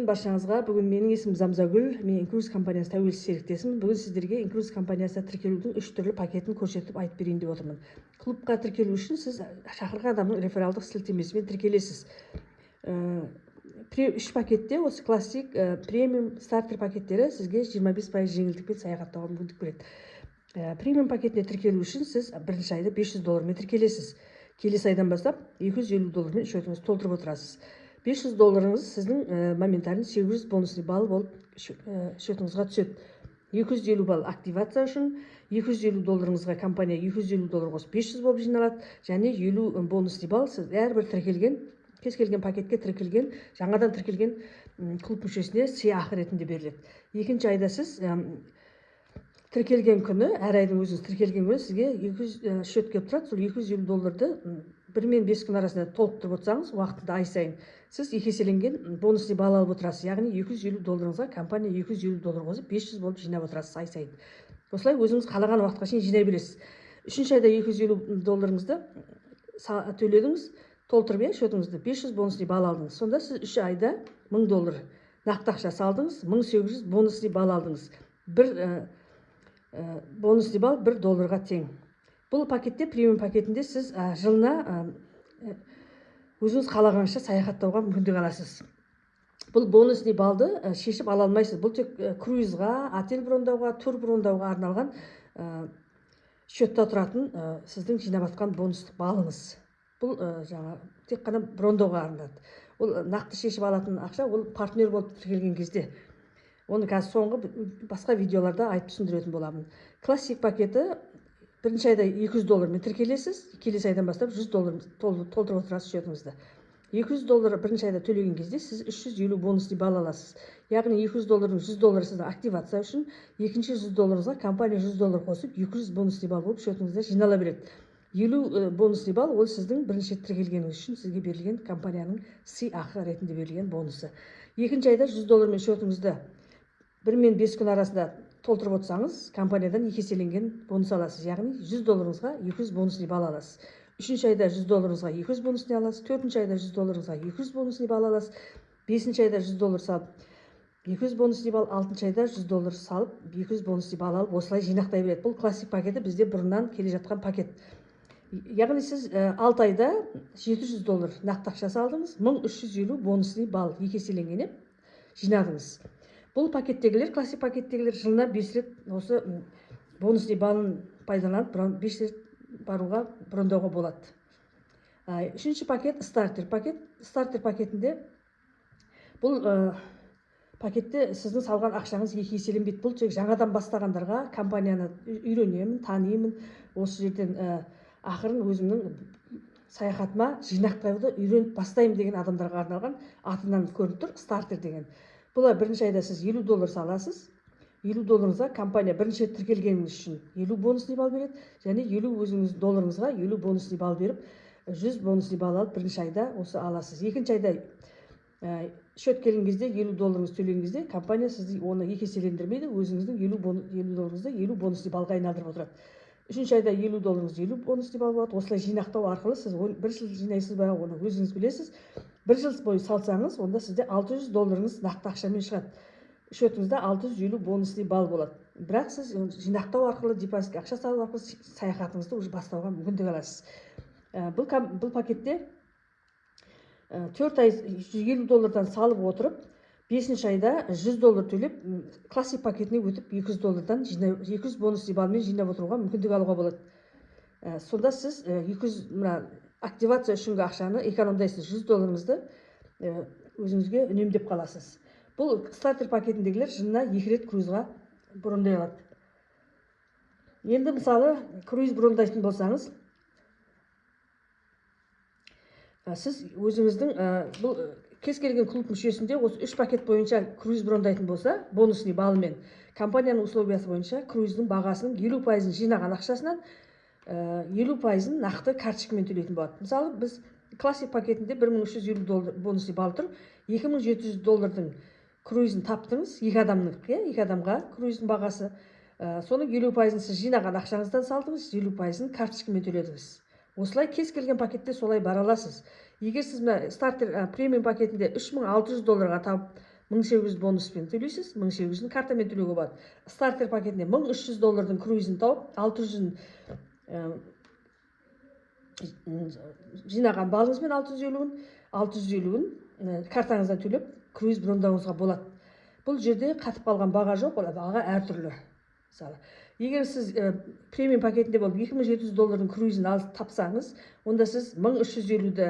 күн баршаңызға. Бүгін менің есімім Замзагүл. Мен Инкрузис компаниясы тәуелсіз серіктесімін. Бүгін сіздерге Инкрузис компаниясына тіркелудің 3 түрлі пакетін көрсетіп айтып берейін деп отырмын. Клубқа тіркелу үшін сіз шақырған адамның рефералдық сілтемесімен тіркелесіз. 3 пакетте осы классик, премиум, стартер пакеттері сізге 25% жеңілдікпен саяхаттауға мүмкіндік береді. Премиум пакетіне тіркелу үшін сіз бірінші айда $500 келесіз. Келесі айдан бастап $250 шотыңызды толтырып отырасыз. $500 сіздің моментально 800 бонусный балл болып шотыңызға түседі. 250 балл активация үшін, $250 компания $250 қосып 500 болып жиналады, және 50 бонусный балл сіз әрбір тіркелген, кез келген пакетке тіркелген, жаңадан тіркелген клуб мүшесіне сыйақы ретінде беріледі. Екінші айда сіз тіркелген күні, әр айдың өзіңіз тіркелген күні сізге 200 шот келіп тұрады. Сол $250-ды 1 мен 5 күн арасында толтырып отырсаңыз, уақытында ай сайын сіз еселенген бонусный балл алып отырасыз. Яғни $250-ға компания $250 қосып 500 болып жинап отырасыз ай сайын. Осылай өзіңіз қалаған уақытқа шейін жинай бересіз. Үшінші айда $250-ды төледіңіз, толтырып шотыңызды 500 бонусный балл алдыңыз. Сонда сіз 3 айда $1000 нақты ақша салдыңыз, 1800 бонусный балл алдыңыз. Бонусный балл $1 тең. Бұл пакетте, премиум пакетінде сіз жылына өзіңіз қалағанша саяхаттауға мүмкіндік аласыз. Бұл бонусный баллды шешіп ала алмайсыз. Бұл тек круизға, отель брондауға, тур брондауға арналған шотта тұратын сіздің жинап жатқан бонустық баллыңыз. Бұл тек қана брондауға арналады. Ол нақты шешіп алатын ақша, ол партнер болып тіркелген кезде. Оны қазір соңғы басқа видеоларда айтып түсіндіретін боламын. Классик пакеті бірінші айда $200 тіркелесіз, келесі айдан бастап $100 толтырып отырасыз шотыңызды. $200 бірінші айда төлеген кезде сіз 350 бонусный балл аласыз. Яғни $200-ның $100 сіздің активация үшін, екінші $100-ға компания $100 қосып 200 бонусный балл болып шотыңызда жинала береді. 50 бонусный балл ол сіздің бірінші тіркелгеніңіз үшін сізге берілген компанияның сыйақы ретінде берілген бонусы. Екінші айда $100 шотыңызды 1 мен 5 күн арасында толтырып отырсаңыз, компаниядан еселенген бонус аласыз. Яғни $100-ға 200 бонусный балл аласыз. Үшінші айда $100-ға 200 бонусный аласыз. Төртінші айда $100-ға 200 бонусный балл аласыз. Бесінші айда $100 салып 200 бонусный балл, алтыншы айда $100 салып 200 бонусный балл алып, осылай жинақтай береді. Бұл классик пакеті бізде бұрыннан келе жатқан пакет. Яғни сіз 6 айда $700 нақты ақша салдыңыз, 1350 бонусный балл еселенген жинадыңыз. Бұл пакеттегілер, классик пакеттегілер жылына 5 рет осы бонусный баллын пайдаланып 5 рет баруға, брондауға болады. Үшінші пакет стартер пакет. Стартер пакетінде бұл пакетте сіздің салған ақшаңыз еселенбейді. Бұл тек жаңадан бастағандарға, компанияны үйренемін, танимын, осы жерден ақырын өзімнің саяхатыма жинақтауды үйреніп бастаймын деген адамдарға арналған, атынан көрініп тұр, стартер деген. Бұл бірінші айда сіз $50 саласыз. $50-ға компания бірінші тіркелгеніңіз үшін 50 бонусный балл береді, және 50 өзіңіз долларыңызға 50 бонусный балл беріп, 100 бонусный балл алып бірінші айда осы аласыз. Екінші айда шот келген кезде $50 төлеген кезде компания сізді оны еселендірмейді, өзіңіздің $50-ды 50 бонусный баллға айналдырып отырады. Үшінші айда $50 50 бонусный балл болады. Осылай жинақтау арқылы сіз бір жыл жинайсыз ба, оны өзіңіз білесіз. Бір жыл бойы салсаңыз, онда сізде $600 нақты ақшамен шығады. Шотыңызда 650 бонусный балл болады. Бірақ сіз жинақтау арқылы, депозитке ақша салу арқылы саяхатыңызды уже бастауға мүмкіндік аласыз. Бұл пакетте 4 ай $150 салып отырып, 5-ші айда $100 төлеп, классик пакетіне өтіп $200-дан 200 бонусный баллмен жинап отыруға мүмкіндік алуға болады. Сонда сіз 200 активация үшінгі ақшаны экономдайсыз, $100-ды өзіңізге үнемдеп қаласыз. Бұл стартер пакетіндегілер жылына 2 рет круизға брондай алады. Енді мысалы круиз брондайтын болсаңыз, сіз өзіңіздің бұл кез келген клуб мүшесінде осы 3 пакет бойынша круиз брондайтын болса, бонусный баллмен, компанияның условиясы бойынша круиздің бағасының 50% жинаған ақшасынан 50% нақты карточкамен төлейтін болады. Мысалы, біз классик пакетінде $1350 бонусный балл тұр, $2700 круизін таптыңыз, 2 адамға круиздің бағасы. Соның 50%-ын сіз жинаған ақшаңыздан салдыңыз, 50%-ын карточкамен төледіңіз. Осылай кез келген пакетте солай бара аласыз. Егер сіз стартер премиум пакетінде $3600-ға тауып $1800 бонуспен төлейсіз, $1800 картамен төлеуге болады. Стартер пакетінде $1300 круизін тауып, 600 жинаған балыңызбен 650-ін картаңыздан төлеп круиз брондауыңызға болады. Бұл жерде қатып қалған баға жоқ, баға әртүрлі. Мысалы, егер сіз премиум пакетінде болып $2700 круизін тапсаңыз, онда сіз 1350-ді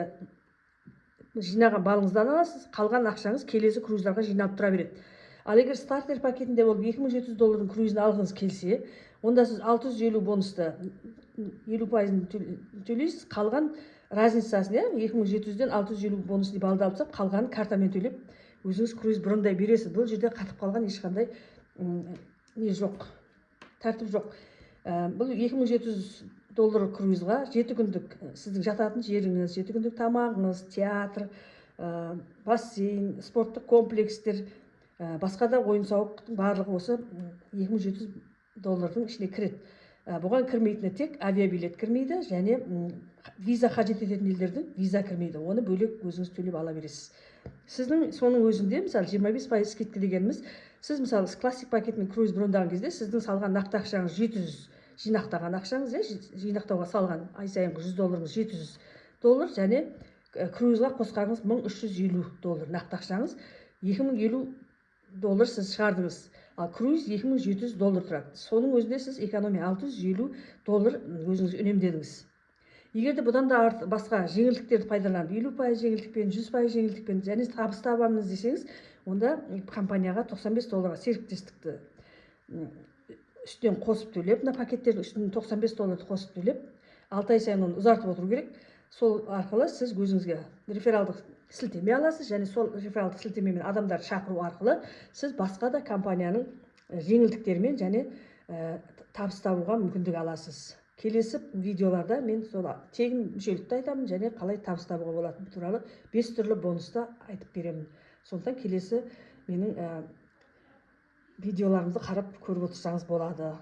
жинаған балыңыздан аласыз, қалған ақшаңыз келесі круиздарға жиналып тұра береді. Ал егер стартер пакетінде болып $2700 круизін алғыңыз келсе, онда сіз 650 бонусты 50%-ын төлейсіз, қалған разницасын, 2700-ден 650 бонусны балды алып сап, қалғанын картамен төлеп, өзіңіз круиз брондай бересіз. Бұл жерде қатып қалған ешқандай не жоқ, тәртіп жоқ. Бұл $2700 круизға 7 күндік сіздің жататын жеріңіз, 7 күндік тамағыңыз, театр, бассейн, спорттық комплекстер, басқа да ойын-сауықтың барлығы осы $2700 ішіне кіреді. Бұған кірмейтіні тек авиабилет кірмейді, және виза қажет ететін елдердің виза кірмейді. Оны бөлек өзіңіз төлеп ала бересіз. Сіздің соның өзінде, мысалы 25% скидка дегеніміз, сіз мысалы классик пакетмен круиз брондаған кезде, сіздің салған нақты ақшаңыз 700, жинақтаған ақшаңыз, жинақтауға салған ай сайынғы $100 $700, және круизға қосқаныңыз $1350 нақты ақшаңыз, $2050 сіз шығардыңыз. Ал круиз $2700 тұрады. Соның өзінде сіз экономия $650 өзіңіз үнемдедіңіз. Егер де бұдан да басқа жеңілдіктерді пайдаланып, 50% жеңілдікпен, 100% жеңілдікпен және табыс табамыз десеңіз, онда компанияға $95 серіктестікті үстінен қосып төлеп, мына пакеттердің үстінен $95 қосып төлеп, 6 ай сайын оны ұзартып отыру керек. Сол арқылы сіз өзіңізге рефералдық сілтеме аласыз, және сол рефералдық сілтемемен адамдар шақыру арқылы сіз басқа да компанияның жеңілдіктерімен және табыс табуға мүмкіндік аласыз. Келесі видеоларда мен сол тегін мүшелікті айтамын, және қалай табыс табуға болатыны туралы 5 түрлі бонусты айтып беремін. Сондықтан келесі менің видеоларымды қарап көріп отырсаңыз болады.